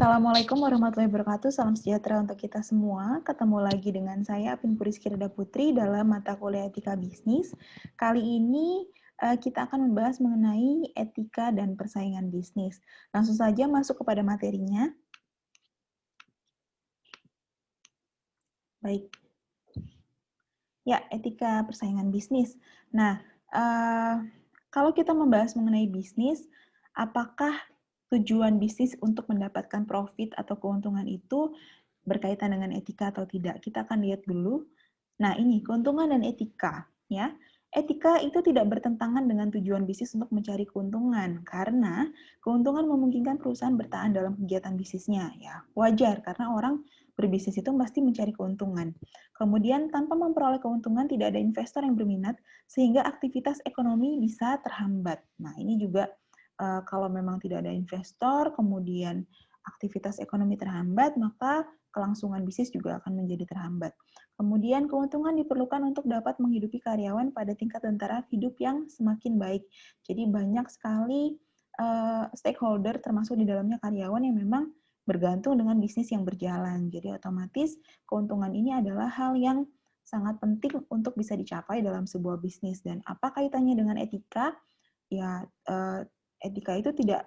Assalamualaikum warahmatullahi wabarakatuh. Salam sejahtera untuk kita semua. Ketemu lagi dengan saya, Apin Puriski Reda Putri, dalam mata kuliah Etika Bisnis. Kali ini kita akan membahas mengenai etika dan persaingan bisnis. Langsung saja masuk kepada materinya. Baik. Ya, etika persaingan bisnis. Nah, kalau kita membahas mengenai bisnis, apakah tujuan bisnis untuk mendapatkan profit atau keuntungan itu berkaitan dengan etika atau tidak? Kita akan lihat dulu. Nah, ini keuntungan dan etika, ya. Etika itu tidak bertentangan dengan tujuan bisnis untuk mencari keuntungan, karena keuntungan memungkinkan perusahaan bertahan dalam kegiatan bisnisnya, ya. Wajar, karena orang berbisnis itu pasti mencari keuntungan. Kemudian, tanpa memperoleh keuntungan, tidak ada investor yang berminat, sehingga aktivitas ekonomi bisa terhambat. Nah, ini juga kalau memang tidak ada investor, kemudian aktivitas ekonomi terhambat, maka kelangsungan bisnis juga akan menjadi terhambat. Kemudian keuntungan diperlukan untuk dapat menghidupi karyawan pada tingkat dan taraf hidup yang semakin baik. Jadi banyak sekali stakeholder termasuk di dalamnya karyawan yang memang bergantung dengan bisnis yang berjalan. Jadi otomatis keuntungan ini adalah hal yang sangat penting untuk bisa dicapai dalam sebuah bisnis. Dan apa kaitannya dengan etika? Ya, etika itu tidak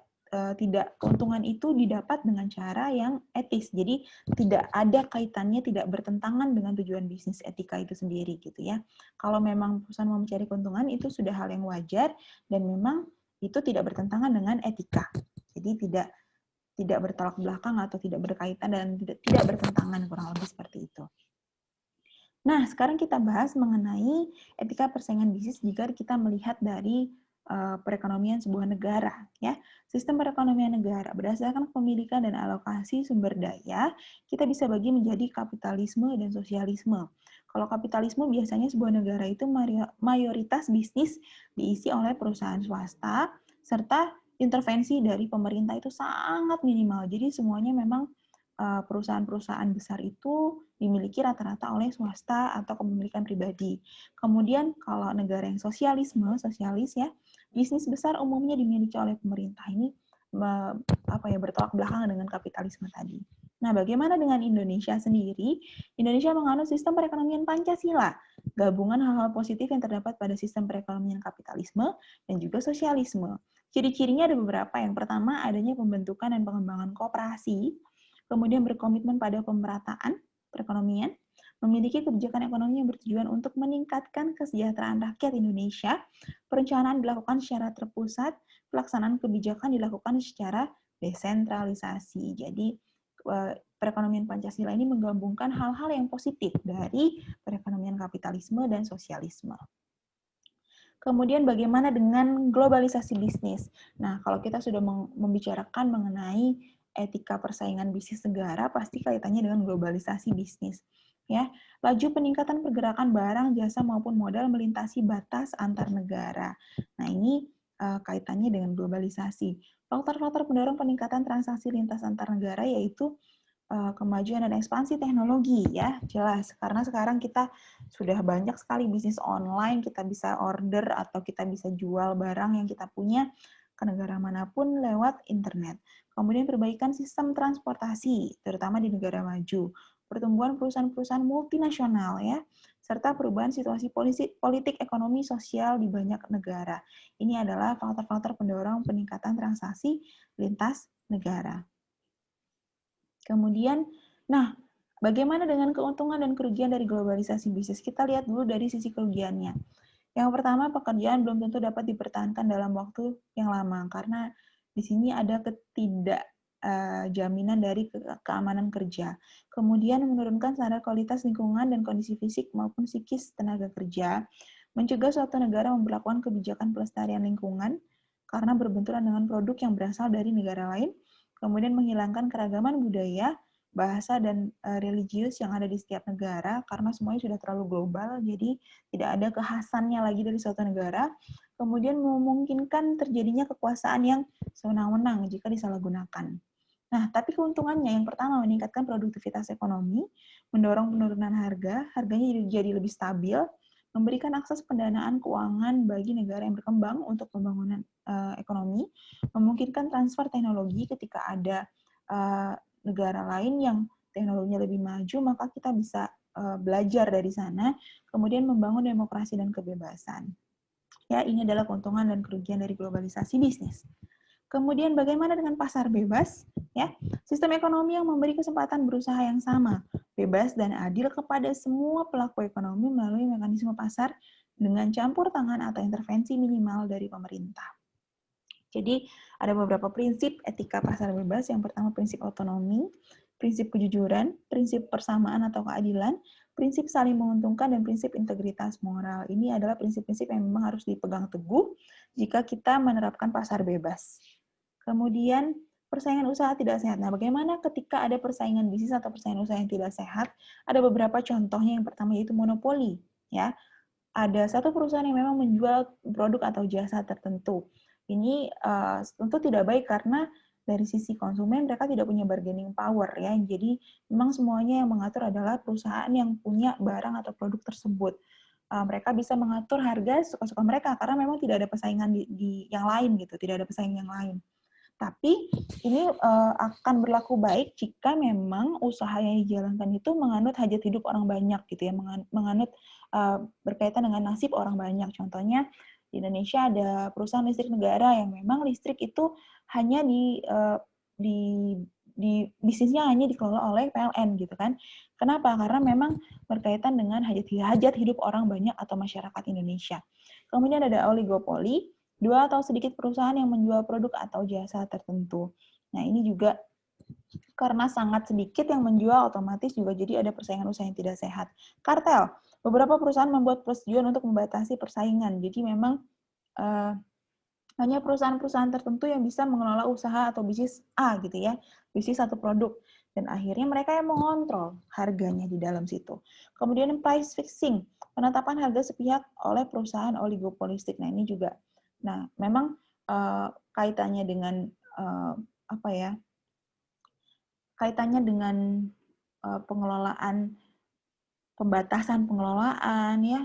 keuntungan itu didapat dengan cara yang etis. Jadi tidak ada kaitannya, tidak bertentangan dengan tujuan bisnis etika itu sendiri gitu ya. Kalau memang perusahaan mau mencari keuntungan itu sudah hal yang wajar dan memang itu tidak bertentangan dengan etika. Jadi tidak bertolak belakang atau tidak berkaitan dan tidak bertentangan, kurang lebih seperti itu. Nah, sekarang kita bahas mengenai etika persaingan bisnis jika kita melihat dari perekonomian sebuah negara, ya. Sistem perekonomian negara berdasarkan kepemilikan dan alokasi sumber daya, kita bisa bagi menjadi kapitalisme dan sosialisme. Kalau kapitalisme biasanya sebuah negara itu mayoritas bisnis diisi oleh perusahaan swasta, serta intervensi dari pemerintah itu sangat minimal. Jadi semuanya memang perusahaan-perusahaan besar itu dimiliki rata-rata oleh swasta atau kepemilikan pribadi. Kemudian kalau negara yang sosialis ya, bisnis besar umumnya dimiliki oleh pemerintah. Ini bertolak belakang dengan kapitalisme tadi. Nah, bagaimana dengan Indonesia sendiri? Indonesia menganut sistem perekonomian Pancasila, gabungan hal-hal positif yang terdapat pada sistem perekonomian kapitalisme dan juga sosialisme. Ciri-cirinya ada beberapa. Yang pertama, adanya pembentukan dan pengembangan koperasi, kemudian berkomitmen pada pemerataan perekonomian, memiliki kebijakan ekonomi yang bertujuan untuk meningkatkan kesejahteraan rakyat Indonesia, perencanaan dilakukan secara terpusat, pelaksanaan kebijakan dilakukan secara desentralisasi. Jadi, perekonomian Pancasila ini menggabungkan hal-hal yang positif dari perekonomian kapitalisme dan sosialisme. Kemudian bagaimana dengan globalisasi bisnis? Nah, kalau kita sudah membicarakan mengenai etika persaingan bisnis negara, pasti kaitannya dengan globalisasi bisnis. Ya, laju peningkatan pergerakan barang, jasa maupun modal melintasi batas antar negara. Nah, ini kaitannya dengan globalisasi. Faktor-faktor pendorong peningkatan transaksi lintas antar negara yaitu kemajuan dan ekspansi teknologi, ya jelas, karena sekarang kita sudah banyak sekali bisnis online, kita bisa order atau kita bisa jual barang yang kita punya ke negara manapun lewat internet. Kemudian perbaikan sistem transportasi, terutama di negara maju, pertumbuhan perusahaan-perusahaan multinasional, ya, serta perubahan situasi politik, ekonomi, sosial di banyak negara. Ini adalah faktor-faktor pendorong peningkatan transaksi lintas negara. Kemudian, nah, bagaimana dengan keuntungan dan kerugian dari globalisasi bisnis? Kita lihat dulu dari sisi kerugiannya. Yang pertama, pekerjaan belum tentu dapat dipertahankan dalam waktu yang lama, karena di sini ada jaminan dari keamanan kerja. Kemudian menurunkan standar kualitas lingkungan dan kondisi fisik maupun psikis tenaga kerja, mencegah suatu negara memperlakukan kebijakan pelestarian lingkungan karena berbenturan dengan produk yang berasal dari negara lain, kemudian menghilangkan keragaman budaya, bahasa, dan religius yang ada di setiap negara, karena semuanya sudah terlalu global, jadi tidak ada kekhasannya lagi dari suatu negara. Kemudian memungkinkan terjadinya kekuasaan yang sewenang-wenang jika disalahgunakan. Nah, tapi keuntungannya yang pertama meningkatkan produktivitas ekonomi, mendorong penurunan harganya jadi lebih stabil, memberikan akses pendanaan keuangan bagi negara yang berkembang untuk pembangunan ekonomi, memungkinkan transfer teknologi ketika ada negara lain yang teknologinya lebih maju, maka kita bisa belajar dari sana, kemudian membangun demokrasi dan kebebasan. Ya, ini adalah keuntungan dan kerugian dari globalisasi bisnis. Kemudian bagaimana dengan pasar bebas? Ya, sistem ekonomi yang memberi kesempatan berusaha yang sama, bebas dan adil kepada semua pelaku ekonomi melalui mekanisme pasar dengan campur tangan atau intervensi minimal dari pemerintah. Jadi ada beberapa prinsip etika pasar bebas. Yang pertama prinsip otonomi, prinsip kejujuran, prinsip persamaan atau keadilan, prinsip saling menguntungkan, dan prinsip integritas moral. Ini adalah prinsip-prinsip yang memang harus dipegang teguh jika kita menerapkan pasar bebas. Kemudian persaingan usaha tidak sehat. Nah, bagaimana ketika ada persaingan bisnis atau persaingan usaha yang tidak sehat? Ada beberapa contohnya. Yang pertama yaitu monopoli. Ya, ada satu perusahaan yang memang menjual produk atau jasa tertentu. Ini tentu tidak baik karena dari sisi konsumen mereka tidak punya bargaining power ya. Jadi memang semuanya yang mengatur adalah perusahaan yang punya barang atau produk tersebut. Mereka bisa mengatur harga suka-suka mereka karena memang tidak ada persaingan di yang lain gitu, tidak ada pesaing yang lain. Tapi ini akan berlaku baik jika memang usaha yang dijalankan itu menganut hajat hidup orang banyak gitu ya, menganut berkaitan dengan nasib orang banyak. Contohnya di Indonesia ada perusahaan listrik negara yang memang listrik itu hanya di bisnisnya hanya dikelola oleh PLN gitu kan. Kenapa? Karena memang berkaitan dengan hajat hidup orang banyak atau masyarakat Indonesia. Kemudian ada oligopoli, dua atau sedikit perusahaan yang menjual produk atau jasa tertentu. Nah, ini juga karena sangat sedikit yang menjual, otomatis juga jadi ada persaingan usaha yang tidak sehat. Kartel, beberapa perusahaan membuat persetujuan untuk membatasi persaingan. Jadi memang hanya perusahaan-perusahaan tertentu yang bisa mengelola usaha atau bisnis A gitu ya, bisnis satu produk. Dan akhirnya mereka yang mengontrol harganya di dalam situ. Kemudian price fixing, penetapan harga sepihak oleh perusahaan oligopolistik. Nah, ini juga. Nah, memang kaitannya dengan apa ya? Kaitannya dengan pengelolaan, pembatasan pengelolaan ya,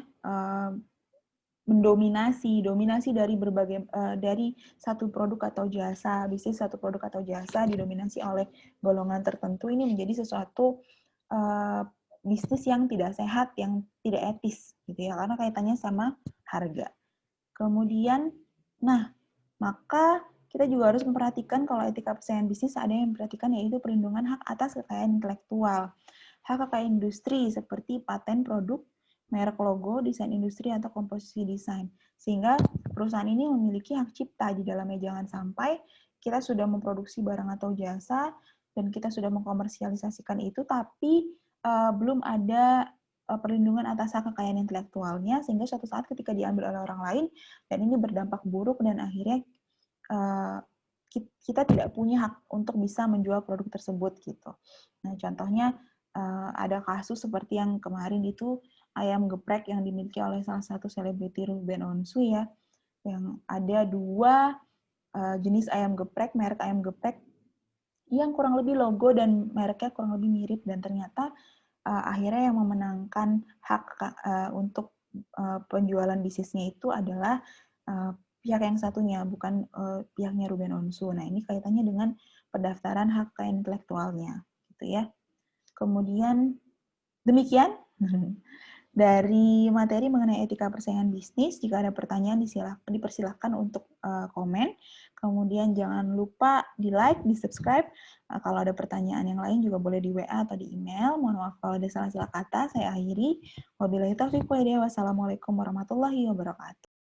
dominasi dari berbagai dari satu produk atau jasa, bisnis satu produk atau jasa didominasi oleh golongan tertentu, ini menjadi sesuatu bisnis yang tidak sehat, yang tidak etis gitu ya, karena kaitannya sama harga. Kemudian, nah, maka kita juga harus memperhatikan kalau etika persaingan bisnis ada yang memperhatikan yaitu perlindungan hak atas kekayaan intelektual, hak kekayaan industri seperti paten produk, merek logo, desain industri, atau komposisi desain. Sehingga perusahaan ini memiliki hak cipta di dalamnya. Jangan sampai kita sudah memproduksi barang atau jasa dan kita sudah mengkomersialisasikan itu, tapi belum ada perlindungan atas hak kekayaan intelektualnya, sehingga suatu saat ketika diambil oleh orang lain, dan ini berdampak buruk, dan akhirnya kita tidak punya hak untuk bisa menjual produk tersebut gitu. Nah, contohnya ada kasus seperti yang kemarin itu ayam geprek yang dimiliki oleh salah satu selebriti Ruben Onsu ya, yang ada dua jenis ayam geprek, merek ayam geprek yang kurang lebih logo dan mereknya kurang lebih mirip, dan ternyata akhirnya yang memenangkan hak untuk penjualan bisnisnya itu adalah pihak yang satunya, bukan pihaknya Ruben Onsu. Nah, ini kaitannya dengan pendaftaran hak kekayaan intelektualnya, gitu ya. Kemudian demikian dari materi mengenai etika persaingan bisnis. Jika ada pertanyaan dipersilahkan untuk komen. Kemudian jangan lupa di-like, di-subscribe. Kalau ada pertanyaan yang lain juga boleh di WA atau di email. Mohon maaf kalau ada salah-salah kata. Saya akhiri. Wabillahi taufiq wal hidayah. Wassalamualaikum warahmatullahi wabarakatuh.